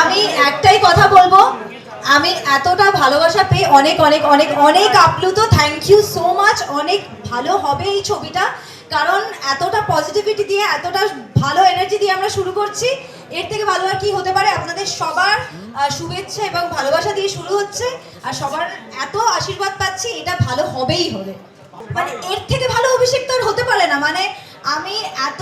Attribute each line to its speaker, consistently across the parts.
Speaker 1: আমি একটাই কথা বলবো, আমি এতটা ভালোবাসা পেয়ে অনেক অনেক অনেক অনেক আপ্লুত। Thank you so much. অনেক ভালো হবে এই ছবিটা, কারণ এতটা পজিটিভিটি দিয়ে, এতটা ভালো এনার্জি দিয়ে আমরা শুরু করছি। এর থেকে ভালো আর কি হতে পারে? আপনাদের সবার শুভেচ্ছা এবং ভালোবাসা দিয়ে শুরু হচ্ছে, আর সবার এত আশীর্বাদ পাচ্ছি, এটা ভালো হবেই হবে। মানে এর থেকে ভালো অভিষেক তো আর হতে পারে না। মানে আমি এত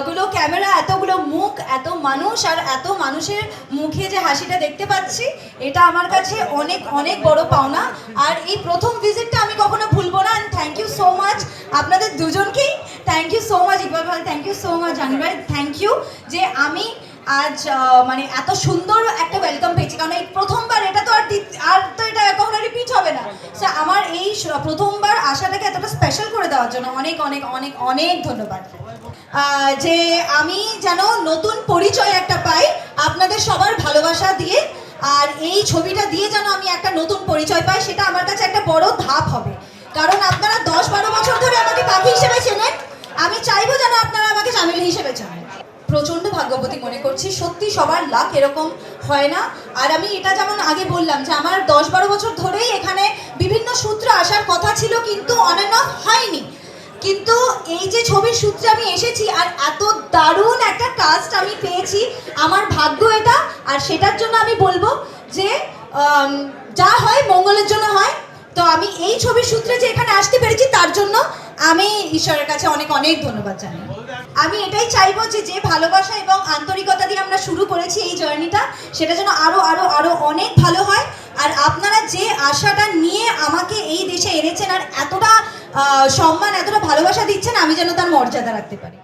Speaker 1: গুলো ক্যামেরা, এতগুলো মুখ, এত মানুষ, আর এত মানুষের মুখে যে হাসিটা দেখতে পাচ্ছি, এটা আমার কাছে অনেক অনেক বড় পাওনা। আর এই প্রথম ভিজিটটা আমি কখনো ভুলবো না। And thank you so much আপনাদের দুজনকেই। Thank you so much Iqbal ভাই, thank you so much Jahangir ভাই, থ্যাংক ইউ যে আমি আজ মানে এত সুন্দর একটা ওয়েলকাম পেয়েছি। কারণ এই প্রথমবার, এটা তো আর তো এটা কখনো রিপিট হবে না। সো আমার এই প্রথমবার আশাটাকে এতটা স্পেশাল করে দেওয়ার জন্য অনেক অনেক অনেক অনেক ধন্যবাদ। যে আমি যেন নতুন পরিচয় একটা পাই আপনাদের সবার ভালোবাসা দিয়ে, আর এই ছবিটা দিয়ে যেন আমি একটা নতুন পরিচয় পাই, সেটা আমার কাছে একটা বড় ধাপ হবে। কারণ আপনারা 10-12 বছর ধরে আমাকে পাখি হিসেবে চেনেন, আমি চাইবো যেন আপনারা আমাকে চামেলি হিসেবে চেনেন। প্রচণ্ড ভাগ্যবতী মনে করছি, সত্যি সবার লাক এরকম হয় না। আর আমি এটা যেমন আগে বললাম যে আমার 10-12 বছর ধরেই এখানে বিভিন্ন সূত্রে আসার কথা ছিল, কিন্তু অন অ্যান্ড অফ হয়নি। কিন্তু এই যে ছবির সূত্রে আমি এসেছি, আর এত দারুণ একটা কাস্ট আমি পেয়েছি, আমার ভাগ্য এটা। আর সেটার জন্য আমি বলবো যে যা হয় মঙ্গলের জন্য হয়। তো আমি এই ছবির সূত্রে যে এখানে আসতে পেরেছি, তার জন্য আমি ঈশ্বরের কাছে অনেক অনেক ধন্যবাদ জানাই। আমি এটাই চাইবো যে যে ভালোবাসা এবং আন্তরিকতা দিয়ে আমরা শুরু করেছি এই জার্নিটা, সেটা যেন আরো আরো আরো অনেক ভালো হয়। আর আপনারা যে আশাটা নিয়ে আমাকে এই দেশে এনেছেন, আর এতটা সম্মান, এতটা ভালোবাসা দিচ্ছেন, আমি যেন তার মর্যাদা রাখতে পারি।